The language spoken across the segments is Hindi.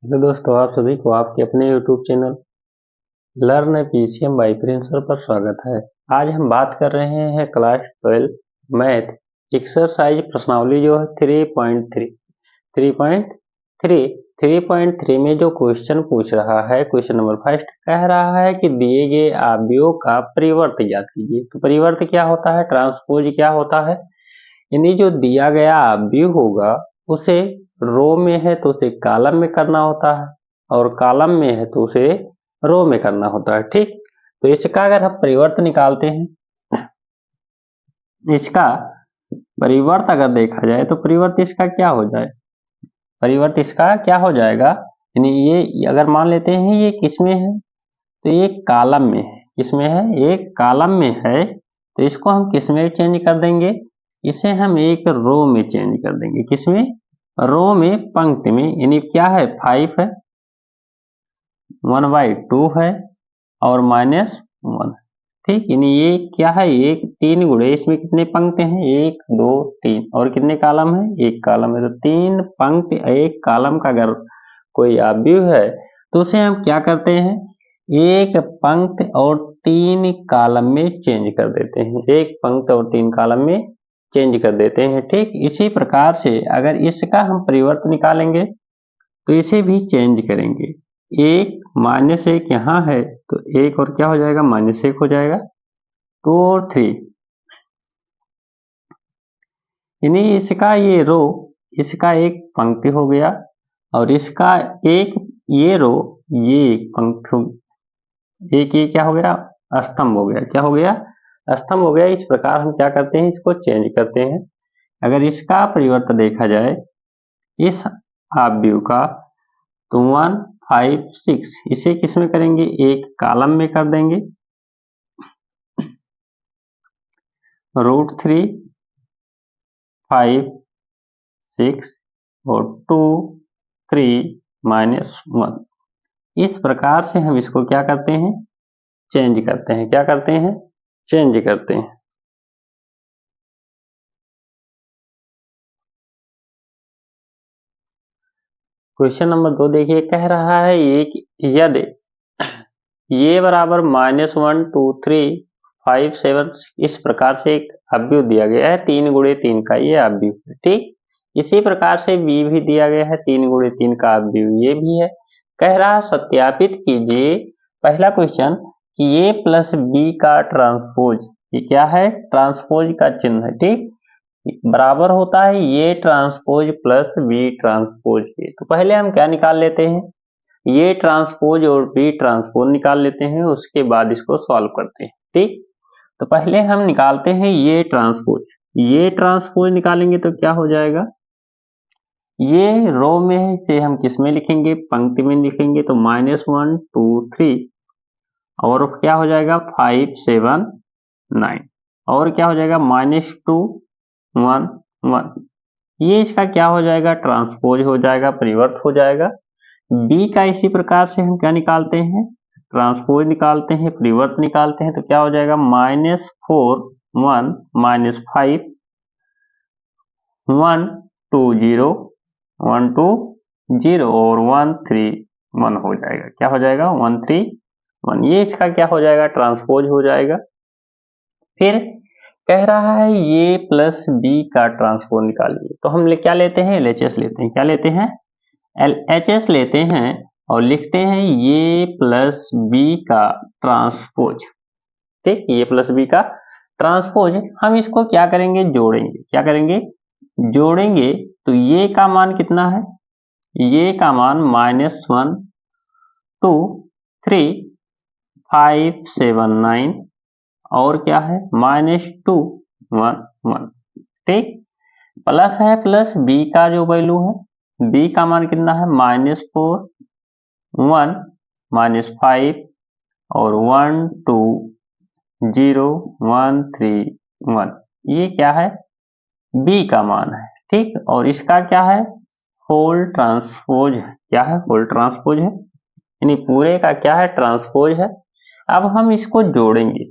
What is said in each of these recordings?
हेलो दोस्तों, आप सभी को आपके अपने YouTube channel learn PCM by Prince sir पर स्वागत है। आज हम बात कर रहे हैं क्लास 12 मैथ एक्सरसाइज प्रश्नावली जो है 3.3 में जो क्वेश्चन पूछ रहा है, क्वेश्चन नंबर फर्स्ट कह रहा है कि दिए गए अवयवों का परिवर्त ज्ञात कीजिए। तो परिवर्त क्या होता है, ट्रांसपोज क्या होता है, यानी जो दिया गया अवयव होगा उसे रो में है तो उसे कॉलम में करना होता है और कॉलम में है तो उसे रो में करना होता है। ठीक, तो इसका अगर हम परिवर्त निकालते हैं, इसका परिवर्त अगर देखा जाए तो परिवर्त इसका क्या हो जाए, परिवर्त इसका क्या हो जाएगा, यानी ये अगर मान लेते हैं ये किसमें है तो ये कॉलम में है, किसमें है, एक कॉलम में है, तो इसको हम किसमें चेंज कर देंगे, इसे हम एक रो में चेंज कर देंगे। किसमें, रो में, पंक्ति में, यानी क्या है 5 है, 1/2 है और -1। ठीक, यानी ये क्या है, एक 3 गुणे, इसमें कितने पंक्ति हैं, 1 2 3 और कितने कॉलम है, एक कॉलम है, तो 3 पंक्ति एक कॉलम का अगर कोई अवयव है तो उसे हम क्या करते हैं, एक पंक्ति और 3 कॉलम में चेंज कर देते हैं, एक पंक्ति और 3 कॉलम में चेंज कर देते हैं। ठीक, इसी प्रकार से अगर इसका हम परिवर्त निकालेंगे तो इसे भी चेंज करेंगे, एक -1 यहाँ है तो एक और क्या हो जाएगा, -1 हो जाएगा, 2 और 3, यानी इसका ये रो, इसका एक पंक्ति हो गया और इसका एक ये रो, ये एक पंक्ति, एक ये क्या हो गया, स्तंभ हो गया, क्या हो गया, स्तंभ हो गया। इस प्रकार हम क्या करते हैं, इसको चेंज करते हैं। अगर इसका परिवर्तन देखा जाए इस अवयव का तो 1 5 6, इसे किस में करेंगे, एक कॉलम में कर देंगे, √3 5 6 और 2 3 -1। इस प्रकार से हम इसको क्या करते हैं, चेंज करते हैं, क्या करते हैं, चेंज करते हैं। क्वेश्चन नंबर 2 देखिए, कह रहा है यदि ये बराबर -1 2 3 5 7, इस प्रकार से एक अवयव दिया गया है 3 गुणे 3 का ये अवयव है। ठीक, इसी प्रकार से बी भी दिया गया है 3 गुणे 3 का अवयव, ये भी है। कह रहा है सत्यापित कीजिए, पहला क्वेश्चन, कि ए प्लस बी का ट्रांसपोज, ये क्या है, ट्रांसपोज का चिन्ह है। ठीक, बराबर होता है ये ट्रांसपोज प्लस बी ट्रांसपोज के। तो पहले हम क्या निकाल लेते हैं, ये ट्रांसपोज और बी ट्रांसपोज निकाल लेते हैं, उसके बाद इसको सॉल्व करते हैं। ठीक, तो पहले हम निकालते हैं ये ट्रांसपोज, ये ट्रांसपोज निकालेंगे तो क्या हो जाएगा, ये रो में है, इसे हम किस में लिखेंगे, पंक्ति में लिखेंगे, तो -1 2 3 और क्या हो जाएगा 5 7 9 और क्या हो जाएगा -2 1 1, ये इसका क्या हो जाएगा, ट्रांसपोज हो जाएगा, परिवर्त हो जाएगा। बी का इसी प्रकार से हम क्या निकालते हैं, ट्रांसपोज निकालते हैं, परिवर्त निकालते हैं, तो क्या हो जाएगा -4 1 -5 1 2 0 1 2 0 और 1 3 1 हो जाएगा, क्या हो जाएगा 1 3 1, ये इसका क्या हो जाएगा, ट्रांसपोज हो जाएगा। फिर कह रहा है ये प्लस बी का ट्रांसपोज निकालिए, तो हम क्या लेते हैं, LHS लेते हैं, क्या लेते हैं, LHS लेते हैं और लिखते हैं ये प्लस बी का ट्रांसपोज। ठीक, ये प्लस बी का ट्रांसपोज, हम इसको क्या करेंगे, जोड़ेंगे, क्या करेंगे, जोड़ेंगे, तो ये का मान कितना है, ये का मान -1 2 3 5 7 9 और क्या है -2 1 1। ठीक, प्लस है, प्लस बी का जो वैल्यू है, बी का मान कितना है, -4 1 -5 और 1 2 0 1 3 1, ये क्या है, बी का मान है। ठीक, और इसका क्या है, होल ट्रांसपोज है, क्या है, होल ट्रांसपोज है, यानी पूरे का क्या है, ट्रांसपोज है। अब हम इसको जोड़ेंगे,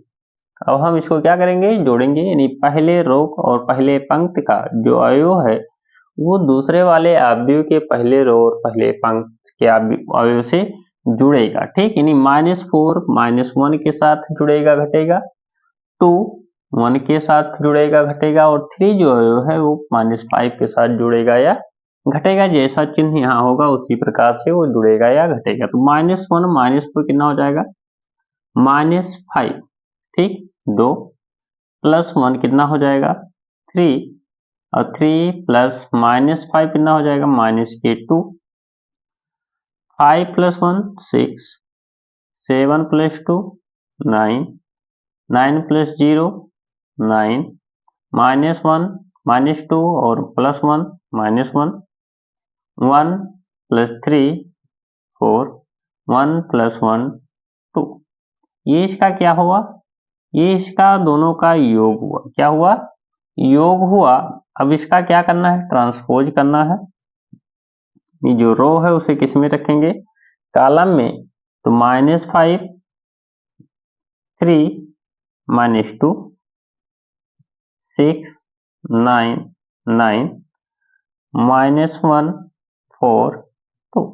अब हम इसको क्या करेंगे, जोड़ेंगे, यानी पहले रो और पहले पंक्ति का जो अवयव है वो दूसरे वाले अवयव के पहले रो और पहले पंक्ति के अवयव से जुड़ेगा, ठीक। यानी -4 -1 के साथ जुड़ेगा घटेगा, 2 1 के साथ जुड़ेगा घटेगा, और 3 जो अवयव है वो -5 के साथ जुड़ेगा या घटेगा। जैसा चिन्ह यहाँ होगा उसी प्रकार से वो जुड़ेगा या घटेगा। तो -1 -4 कितना हो जाएगा, -5, ठीक। 2 +1 कितना हो जाएगा, 3, और 3 प्लस -5 कितना हो जाएगा, -2, 5 + 1 6, 7 + 2 9, 9 + 0 9, -1 -2 और +1 -1, 1 + 3 4, 1 + 1 2। ये इसका क्या हुआ, ये इसका दोनों का योग हुआ। क्या हुआ, योग हुआ। अब इसका क्या करना है, ट्रांसपोज करना है। ये जो रो है उसे किस में रखेंगे, कॉलम में। तो -5 3 -2 6 9 9 -1 4 2।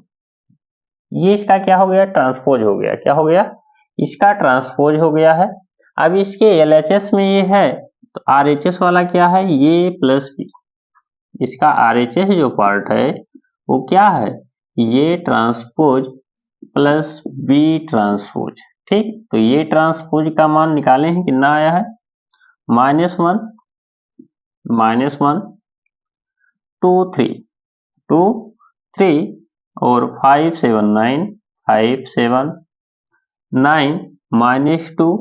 ये इसका क्या हो गया, ट्रांसपोज हो गया। क्या हो गया, इसका ट्रांसपोज हो गया है। अब इसके LHS में ये है, तो RHS वाला क्या है, ये प्लस बी। इसका RHS जो पार्ट है वो क्या है, ये ट्रांसपोज प्लस बी ट्रांसपोज, ठीक। तो ये ट्रांसपोज का मान निकाले हैं, कितना आया है, -1 -1 2 3 2 3 और 5 7 9 5 7 9 -2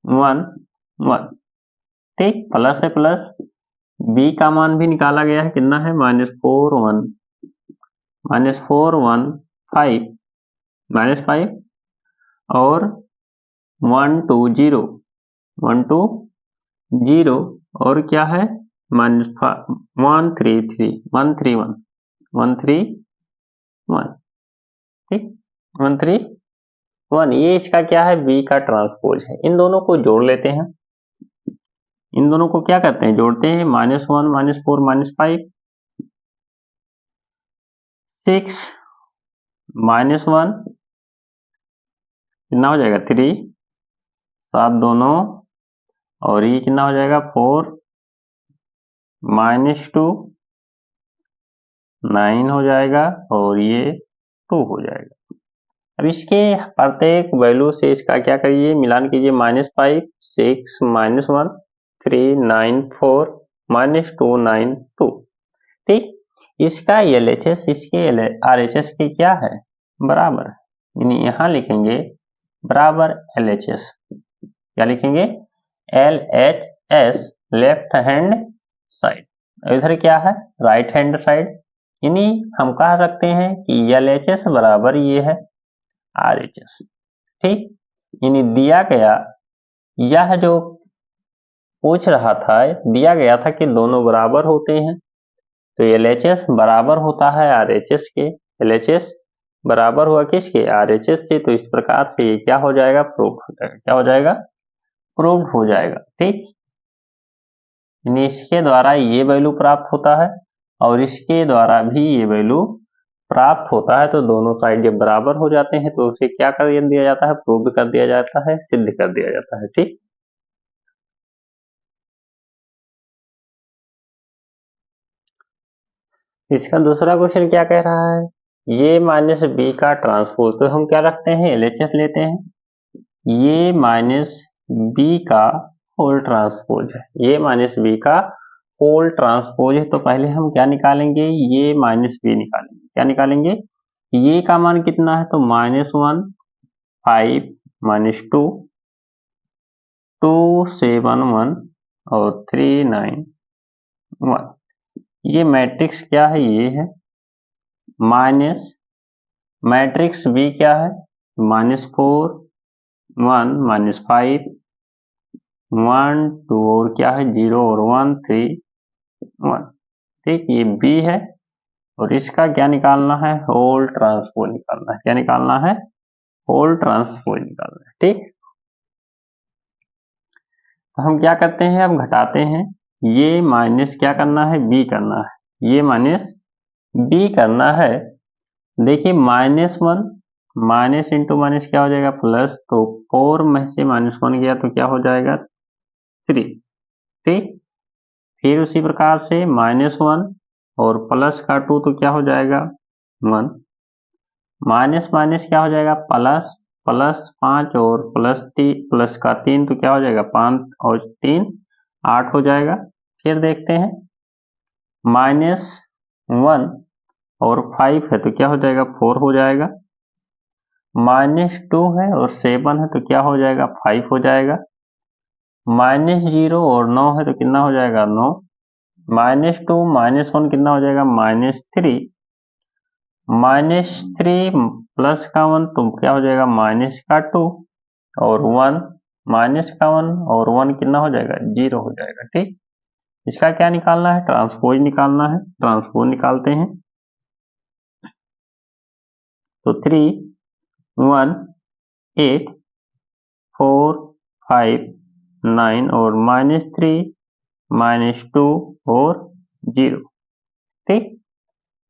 1 1, ठीक। प्लस है प्लस, बी का मान भी निकाला गया है, कितना है, -4 1 5 -5 और 1 2 0 1 2 0 और क्या है, -1 3 3 1 3 1 1 3 1, ठीक। 1 3 1, ये इसका क्या है, बी का ट्रांसपोज है। इन दोनों को जोड़ लेते हैं। इन दोनों को क्या करते हैं, जोड़ते हैं। -1 -4 -5 6 -1 कितना हो जाएगा, 3 7 दोनों, और ये कितना हो जाएगा, 4 -2 9 हो जाएगा, और ये 2 हो जाएगा। अब इसके प्रत्येक वैल्यू से इसका क्या करिए, मिलान कीजिए। -5 6 -1 3 9 4 -2 9 2, ठीक। इसका LHS इसके RHS के क्या है, बराबर, यानी यहाँ लिखेंगे बराबर LHS। क्या लिखेंगे, LHS लेफ्ट हैंड साइड, इधर क्या है, राइट हैंड साइड। यानी हम कह सकते हैं कि LHS बराबर ये है RHS, ठीक। यानी दिया गया, यह जो पूछ रहा था, दिया गया था कि दोनों बराबर होते हैं, तो LHS बराबर होता है RHS के। LHS बराबर हुआ किसके, RHS से। तो इस प्रकार से ये क्या हो जाएगा, प्रूफ हो जाएगा। क्या हो जाएगा, प्रूव्ड हो जाएगा, ठीक। यानी इसके द्वारा ये वैल्यू प्राप्त होता है और इसके द्वारा भी ये वैल्यू प्राप्त होता है। तो दोनों साइड जब बराबर हो जाते हैं तो उसे क्या कर दिया जाता है, प्रूव कर दिया जाता है, सिद्ध कर दिया जाता है, ठीक। इसका दूसरा क्वेश्चन क्या कह रहा है, ये -b का ट्रांसपोज। तो हम क्या रखते हैं, LHS लेते हैं। ये -b का होल ट्रांसपोज है, ये -b का होल ट्रांसपोज है। तो पहले हम क्या निकालेंगे, ये -b निकालेंगे। क्या निकालेंगे, ये का मान कितना है, तो -1 5 -2 2 7 1 और 3 9 1। ये मैट्रिक्स क्या है, ये है माइनस, मैट्रिक्स बी क्या है, -4 1 -5 1 2 और क्या है, 0 और 1 3 1, ठीक। ये बी है और इसका क्या निकालना है, होल ट्रांसपोज निकालना है। क्या निकालना है, होल ट्रांसपोज निकालना है, ठीक। तो हम क्या करते हैं, अब घटाते हैं। ये माइनस क्या करना है, बी करना है, ये माइनस बी करना है। देखिए -1 माइनस इंटू माइनस क्या हो जाएगा प्लस, तो 4 में से -1 गया तो क्या हो जाएगा 3, ठीक। फिर उसी प्रकार से -1 और प्लस का 2 तो क्या हो जाएगा 1, माइनस माइनस क्या हो जाएगा प्लस, प्लस 5 और प्लस का 3 तो क्या हो जाएगा 5 और 3 8 हो जाएगा। फिर देखते हैं -1 और 5 है तो क्या हो जाएगा 4 हो जाएगा, -2 है और 7 है तो क्या हो जाएगा 5 हो जाएगा, -0 और 9 है तो कितना हो जाएगा 9, -2 -1 कितना हो जाएगा -3, -3 प्लस का 1 तो क्या हो जाएगा माइनस का 2 और 1 माइनस का 1 और 1 कितना हो जाएगा 0 हो जाएगा, ठीक। इसका क्या निकालना है ट्रांसपोज निकालना है, ट्रांसपोज निकालते हैं तो 3 1 8 4 5 9 और -3 -2 और 0, ठीक।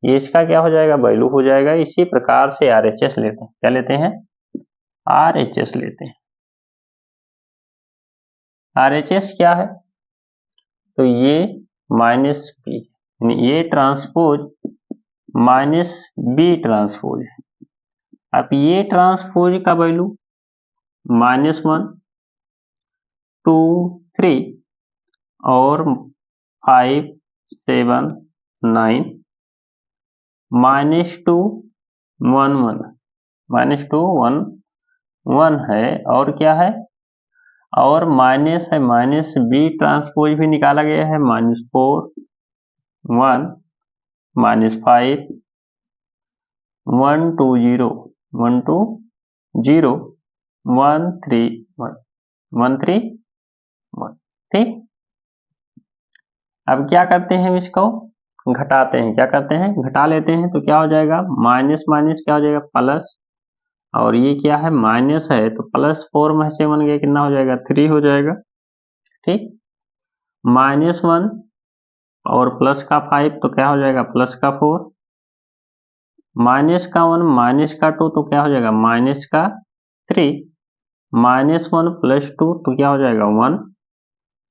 ये इसका क्या हो जाएगा वैल्यू हो जाएगा। इसी प्रकार से RHS लेते हैं, क्या लेते हैं RHS लेते हैं। RHS क्या है तो ये -b, ये ट्रांसपोज -b ट्रांसपोज है। अब ये ट्रांसपोज का वैल्यू -1 2 3 और 5 7 9 -2 1 1 -2 1 1 है और क्या है और माइनस है -b ट्रांसपोज भी निकाला गया है -4 1 -5 1 2 0 1 2 0 1 3 1 1 3 1, ठीक। अब क्या करते हैं इसको घटाते हैं, क्या करते हैं घटा लेते हैं तो क्या हो जाएगा माइनस माइनस क्या हो जाएगा प्लस, और ये क्या है माइनस है तो +4 में से 1 गया कितना हो जाएगा 3 हो जाएगा, ठीक। -1 और प्लस का 5 तो क्या हो जाएगा प्लस का 4, माइनस का 1 माइनस का 2 तो क्या हो जाएगा माइनस का 3, -1 + 2 तो क्या हो जाएगा 1,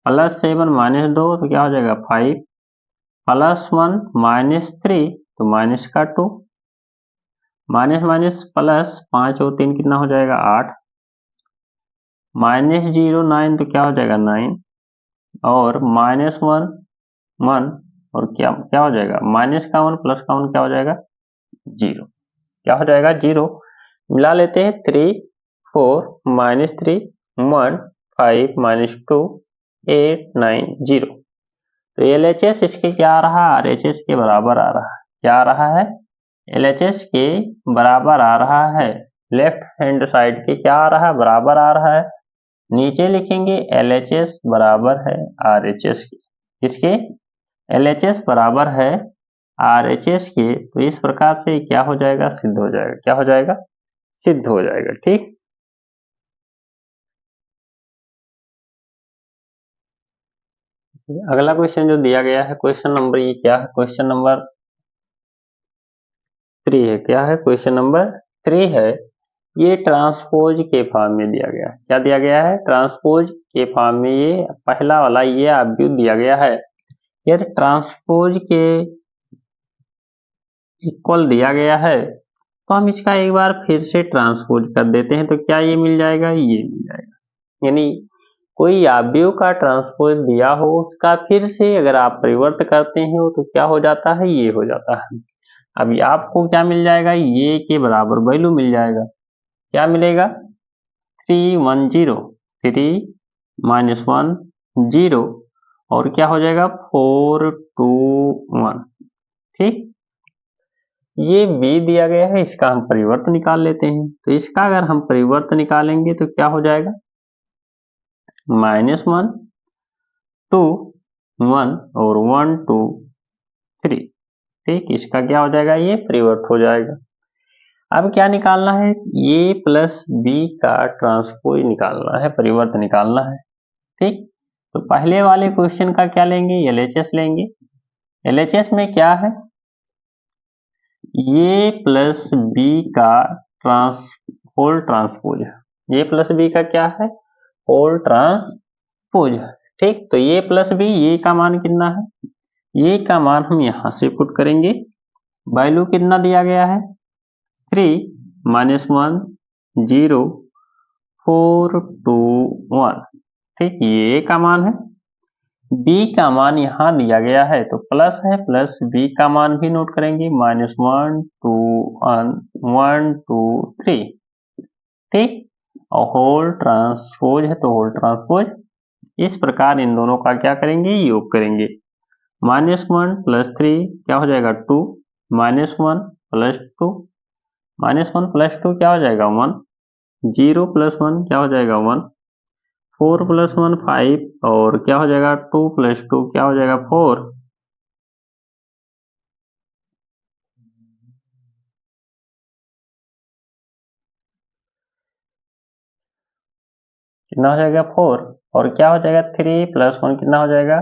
+7 -2 तो क्या हो जाएगा 5, +1 -3 तो माइनस का 2, माइनस माइनस प्लस 5 और 3 कितना हो जाएगा 8, -0 9 तो क्या हो जाएगा 9 और -1 1 और क्या क्या हो जाएगा माइनस का 1 प्लस का 1 क्या हो जाएगा 0, क्या हो जाएगा 0। मिला लेते हैं 3 4 -3 1 5 -2 8 9 0, तो LHS इसके क्या आ रहा है RHS के बराबर आ रहा है, क्या आ रहा है LHS के बराबर आ रहा है, लेफ्ट हैंड साइड के क्या आ रहा है बराबर आ रहा है, नीचे लिखेंगे LHS बराबर है RHS के, किसके LHS बराबर है RHS के, तो इस प्रकार से क्या हो जाएगा सिद्ध हो जाएगा, क्या हो जाएगा सिद्ध हो जाएगा, ठीक। अगला क्वेश्चन जो दिया गया है क्वेश्चन नंबर ये क्या है क्वेश्चन नंबर 3 है, क्या है क्वेश्चन नंबर 3 है, ये ट्रांसपोज के फॉर्म में दिया गया है, क्या दिया गया है ट्रांसपोज के फॉर्म में, ये पहला वाला ये ऑब्जेक्ट दिया गया है, यदि ट्रांसपोज के इक्वल दिया गया है तो हम इसका एक बार फिर से ट्रांसपोज कर देते हैं तो क्या ये मिल जाएगा ये मिल जाएगा, यानी कोई अवयव का ट्रांसपोज दिया हो उसका फिर से अगर आप परिवर्त करते हो तो क्या हो जाता है ये हो जाता है। अभी आपको क्या मिल जाएगा ये के बराबर वैल्यू मिल जाएगा, क्या मिलेगा 3 1 0 3 -1 0 और क्या हो जाएगा 4 2 1, ठीक। ये b दिया गया है, इसका हम परिवर्त निकाल लेते हैं, तो इसका अगर हम परिवर्त निकालेंगे तो क्या हो जाएगा -1 2 1 और 1 2 3, ठीक। इसका क्या हो जाएगा ये परिवर्त हो जाएगा। अब क्या निकालना है a प्लस b का ट्रांसपोज निकालना है, परिवर्त निकालना है, ठीक। तो पहले वाले क्वेश्चन का क्या लेंगे LHS लेंगे, LHS में क्या है ये प्लस बी का होल ट्रांसपोज है। ये प्लस बी का क्या है? होल ट्रांसपोज है। ठीक, तो ये प्लस बी, ये का मान कितना है? ये का मान हम यहां से पुट करेंगे। वैल्यू कितना दिया गया है? 3 -1 0 4 2 1। ठीक, ये का मान है। b का मान यहाँ दिया गया है तो प्लस है, प्लस b का मान भी नोट करेंगे, -1 2 1 1 2 3। ठीक, और होल ट्रांसपोज है तो होल ट्रांसपोज। इस प्रकार इन दोनों का क्या करेंगे? योग करेंगे। -1 + 3 क्या हो जाएगा? 2 -1 + 2 -1 + 2 क्या हो जाएगा? 1 0 + 1 क्या हो जाएगा? 1 4 + 1 5 और क्या हो जाएगा? 2 + 2 क्या हो जाएगा? 4। कितना हो जाएगा? 4। और क्या हो जाएगा? 3 + 1 कितना हो जाएगा?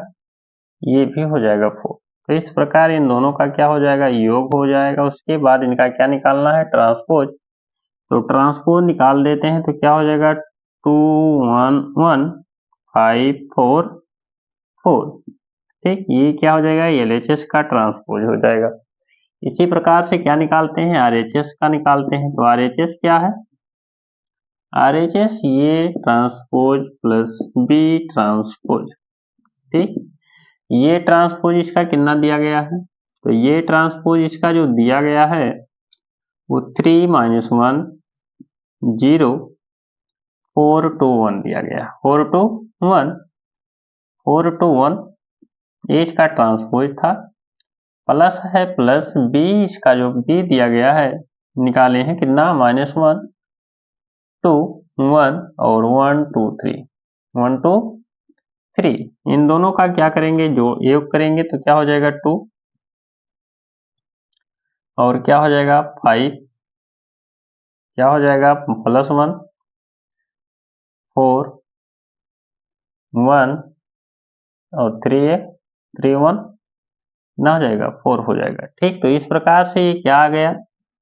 ये भी हो जाएगा 4। तो इस प्रकार इन दोनों का क्या हो जाएगा? योग हो जाएगा। उसके बाद इनका क्या निकालना है? ट्रांसपोज। तो ट्रांसपोज निकाल देते हैं तो क्या हो जाएगा? 2 1 1 5 4 4। ठीक, ये क्या हो जाएगा? LHS का ट्रांसपोज हो जाएगा। इसी प्रकार से क्या निकालते हैं? RHS का निकालते हैं। तो RHS क्या है? RHS ये ट्रांसपोज प्लस B ट्रांसपोज। ठीक, ये ट्रांसपोज इसका कितना दिया गया है? तो ये ट्रांसपोज इसका जो दिया गया है वो 3 -1 0 4 2 1 दिया गया। 4 2 1 4 2 1 ये इसका ट्रांसपोज था। प्लस है, प्लस B इसका जो B दिया गया है निकाले हैं कितना? -1 2 1 और 1 2 3 1 2 3। इन दोनों का क्या करेंगे? जो योग करेंगे तो क्या हो जाएगा? 2 और क्या हो जाएगा? 5 क्या हो जाएगा? +1 4 1 और 3 है 3 1 ना हो जाएगा 4 हो जाएगा। ठीक, तो इस प्रकार से ये क्या आ गया?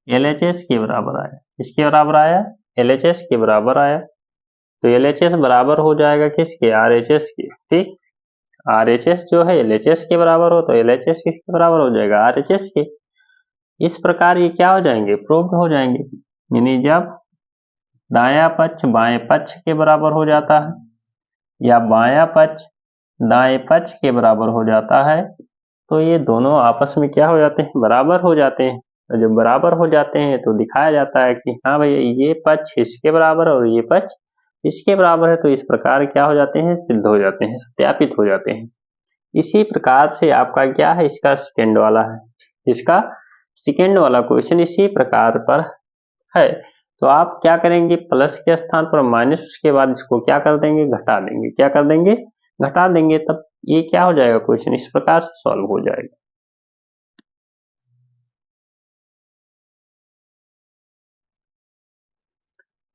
LHS के बराबर आया। किसके बराबर आया? LHS के बराबर आया। तो LHS बराबर हो जाएगा किसके? RHS के। ठीक, RHS जो है LHS के बराबर हो तो LHS किसके बराबर हो जाएगा? RHS के। इस प्रकार ये क्या हो जाएंगे? प्रूव्ड हो जाएंगे। यानी जब दायां पक्ष बाएं पक्ष के बराबर हो जाता है या बायां पक्ष दाएं पक्ष के बराबर हो जाता है तो ये दोनों आपस में क्या हो जाते हैं? बराबर हो जाते हैं। और जब बराबर हो जाते हैं तो दिखाया जाता है कि हाँ भैया ये पक्ष इसके बराबर है और ये पक्ष इसके बराबर है। तो इस प्रकार क्या हो जाते हैं? सिद्ध हो जाते हैं, सत्यापित हो जाते हैं। इसी प्रकार से आपका क्या है? इसका सेकेंड वाला है। इसका सेकेंड वाला क्वेश्चन इसी प्रकार पर है। तो आप क्या करेंगे? प्लस के स्थान पर माइनस, उसके बाद इसको क्या कर देंगे? घटा देंगे। क्या कर देंगे? घटा देंगे। तब ये क्या हो जाएगा? क्वेश्चन इस प्रकार से सॉल्व हो जाएगा।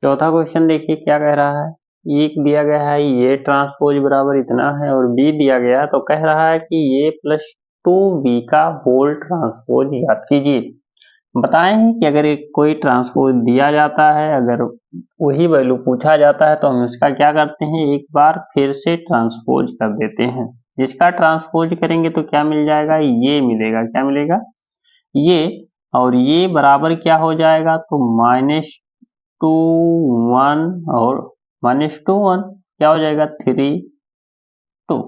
चौथा क्वेश्चन देखिए क्या कह रहा है। एक दिया गया है ये ट्रांसपोज बराबर इतना है और बी दिया गया तो कह रहा है कि ये +2b का होल ट्रांसपोज याद कीजिए। बताए हैं कि अगर एक कोई ट्रांसपोज दिया जाता है, अगर वही वैल्यू पूछा जाता है तो हम इसका क्या करते हैं? एक बार फिर से ट्रांसपोज कर देते हैं। इसका ट्रांसपोज करेंगे तो क्या मिल जाएगा? ये मिलेगा। क्या मिलेगा? ये। और ये बराबर क्या हो जाएगा? तो -2 1 और -2 1 क्या हो जाएगा? 3 2।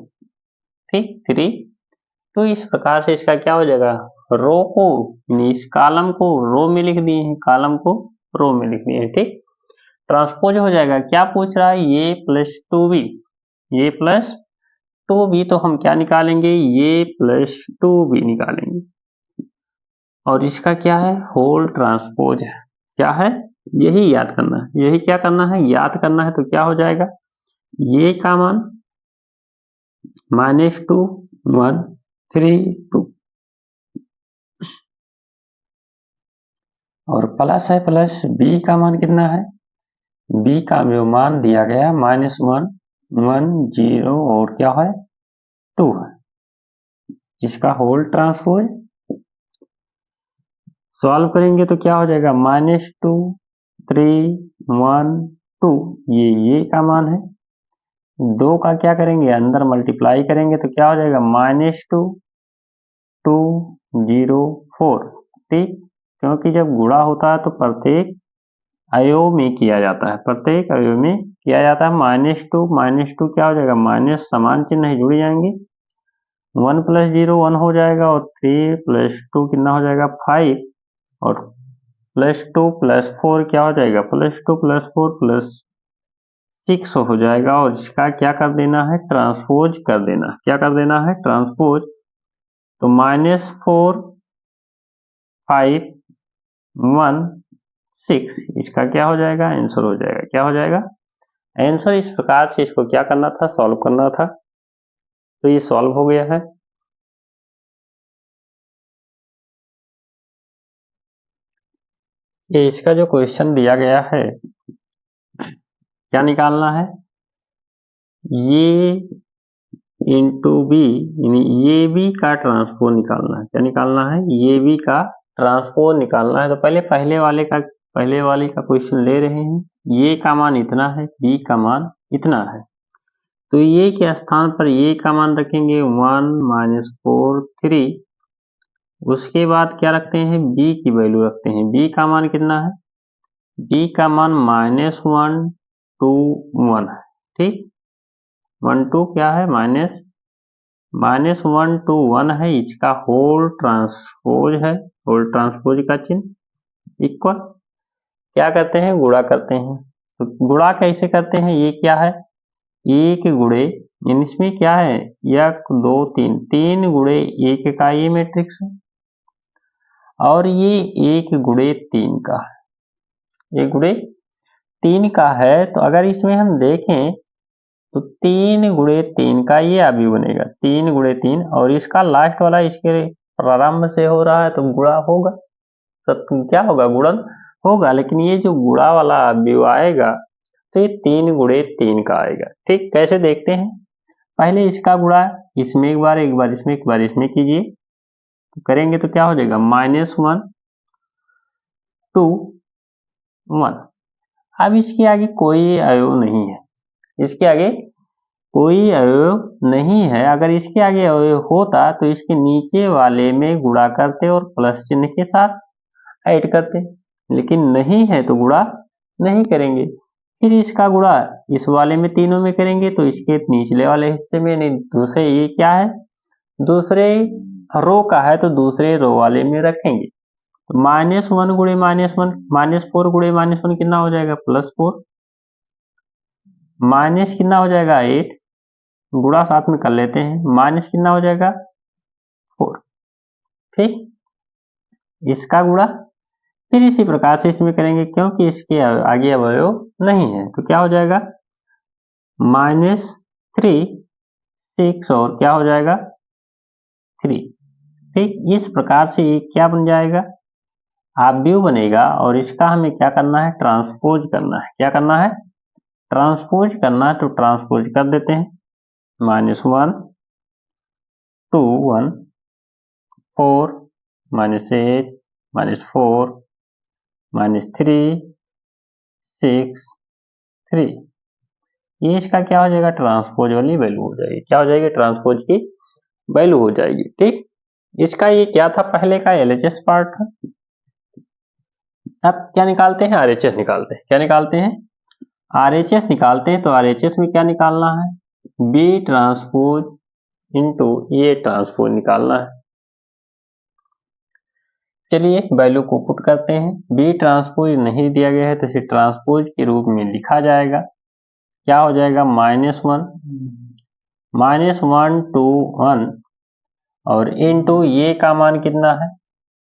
ठीक, 3। तो इस प्रकार से इसका क्या हो जाएगा? रो को इस कॉलम को रो में लिख दिए हैं, कॉलम को रो में लिख दिए हैं। ठीक, ट्रांसपोज हो जाएगा। क्या पूछ रहा है? ये +2b, ये +2b तो हम क्या निकालेंगे? ये +2b निकालेंगे। और इसका क्या है? होल ट्रांसपोज है। क्या है? यही याद करना है। यही क्या करना है? याद करना है। तो क्या हो जाएगा? ये का मान -2 1 3 2 और प्लस है, प्लस b का मान कितना है? b का जो मान दिया गया -1 1 0 और क्या है? 2 है। इसका होल ट्रांसपोज सॉल्व करेंगे तो क्या हो जाएगा, -2 3 1 2, ये का मान है। 2 का क्या करेंगे, अंदर मल्टीप्लाई करेंगे तो क्या हो जाएगा, -2 2 0 4। ठीक, क्योंकि जब गुणा होता है तो प्रत्येक अवयव में किया जाता है, प्रत्येक अवयव में किया जाता है। -2 क्या हो जाएगा, माइनस समान चिन्ह है, जुड़ जाएंगे। 1 + 0 1 हो जाएगा, और 3 + 2 कितना हो जाएगा, 5, और +2 + 4 क्या हो जाएगा, +2 + 4 + 6 हो जाएगा। और इसका क्या कर देना है, ट्रांसपोज कर देना। क्या कर देना है, ट्रांसपोज। तो -4 5 1 6, इसका क्या हो जाएगा, आंसर हो जाएगा। क्या हो जाएगा, आंसर। इस प्रकार से इसको क्या करना था, सॉल्व करना था। तो ये सॉल्व हो गया है। ये इसका जो क्वेश्चन दिया गया है, क्या निकालना है, ये इंटू बी, यानी ये बी का ट्रांसपोज निकालना है। क्या निकालना है, ये बी का ट्रांसपोज निकालना है। तो पहले वाले का क्वेश्चन ले रहे हैं। ये का मान इतना है, बी का मान इतना है, तो ये के स्थान पर ये का मान रखेंगे 1 -4 3। उसके बाद क्या रखते हैं, बी की वैल्यू रखते हैं। बी का मान कितना है, बी का मान -1 2 1 है। ठीक, 1 2 क्या है, -1 2 1 है, इसका होल ट्रांसपोज है, होल ट्रांसपोज का चिन्ह इक्वल। क्या करते हैं, गुणा करते हैं। तो गुणा कैसे करते हैं, ये क्या है, 1 गुणे, इसमें क्या है, 1 2 3, 3 गुणे 1 का ये मैट्रिक्स है, और ये 1 गुणे 3 का है, 1 गुणे 3 का है। तो अगर इसमें हम देखें तो 3 गुणे 3 का ये अवयव बनेगा, 3 गुणे 3, और इसका लास्ट वाला इसके प्रारंभ से हो रहा है तो गुणा होगा, तो क्या होगा, गुणन होगा। लेकिन ये जो गुणा वाला अवयव आएगा तो ये 3 गुणे 3 का आएगा। ठीक, कैसे देखते हैं, पहले इसका गुणा इसमें एक बार इसमें एक बार इसमें कीजिए, तो करेंगे तो क्या हो जाएगा, -1 2 1। अब इसके आगे कोई अवयव नहीं है, इसके आगे कोई अवयव नहीं है। अगर इसके आगे अवयव होता तो इसके नीचे वाले में गुणा करते और प्लस चिन्ह के साथ ऐड करते, लेकिन नहीं है तो गुणा नहीं करेंगे। फिर इसका गुणा इस वाले में तीनों में करेंगे तो इसके निचले वाले हिस्से में, नहीं दूसरे, ये क्या है, दूसरे रो का है तो दूसरे रो वाले में रखेंगे। तो -1 गुणे -1, -4 गुणे -1 कितना हो जाएगा, +4, माइनस कितना हो जाएगा 8, गुणा साथ में कर लेते हैं, माइनस कितना हो जाएगा 4। ठीक, इसका गुणा फिर इसी प्रकार से इसमें करेंगे, क्योंकि इसके आगे अवयव नहीं है, तो क्या हो जाएगा, -3 6, और क्या हो जाएगा 3। ठीक, इस प्रकार से ये क्या बन जाएगा, अवयव बनेगा। और इसका हमें क्या करना है, ट्रांसपोज करना है। क्या करना है, ट्रांसपोज करना है, तो ट्रांसपोज कर देते हैं। -1 2 1 4 -8 -4 -3 6 3, ये इसका क्या हो जाएगा, ट्रांसपोज वाली वैल्यू हो जाएगी। क्या हो जाएगी, ट्रांसपोज की वैल्यू हो जाएगी। ठीक, इसका ये क्या था, पहले का LHS पार्ट था। अब क्या निकालते हैं, RHS निकालते हैं। क्या निकालते हैं, RHS निकालते हैं। तो RHS में क्या निकालना है, B transpose into A transpose निकालना है। चलिए वैल्यू को पुट करते हैं। B ट्रांसपोज नहीं दिया गया है तो इसे ट्रांसपोज के रूप में लिखा जाएगा। क्या हो जाएगा, -1 2 1, और इंटू ये का मान कितना है,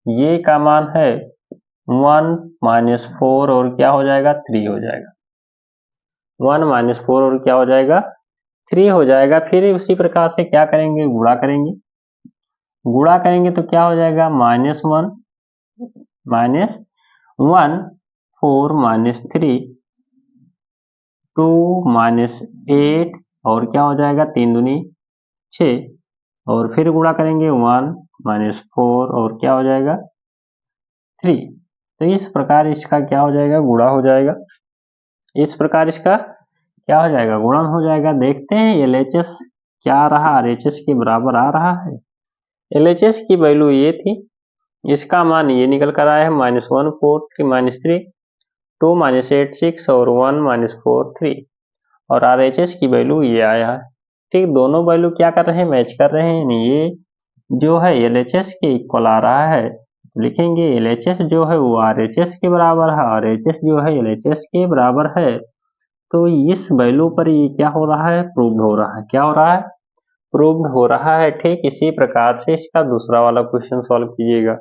ये का मान है 1 -4, और क्या हो जाएगा 3 हो जाएगा, 1 -4 और क्या हो जाएगा 3 हो जाएगा। फिर उसी प्रकार से क्या करेंगे, गुणा करेंगे। गुणा करेंगे तो क्या हो जाएगा, -1 -1 4 -3 2 -8, और क्या हो जाएगा 3 दूनी 6, और फिर गुणा करेंगे 1 -4, और क्या हो जाएगा 3। तो इस प्रकार इसका क्या हो जाएगा, गुणा हो जाएगा। इस प्रकार इसका क्या हो जाएगा, गुणन हो जाएगा। देखते हैं LHS क्या आ रहा, RHS के बराबर आ रहा है। LHS की वैल्यू ये थी, इसका मान ये निकल कर आया है -1 4 3 2 -8 6 और 1 -4 3 और RHS की वैल्यू ये आया है। ठीक, दोनों वैल्यू क्या कर रहे हैं, मैच कर रहे हैं, यानी ये जो है LHS के इक्वल आ रहा है। लिखेंगे LHS जो है वो RHS के बराबर है, RHS जो है LHS के बराबर है। तो इस वैल्यू पर ये क्या हो रहा है, प्रूव्ड हो रहा है। क्या हो रहा है, प्रूव्ड हो रहा है। ठीक इसी प्रकार से इसका दूसरा वाला क्वेश्चन सॉल्व कीजिएगा।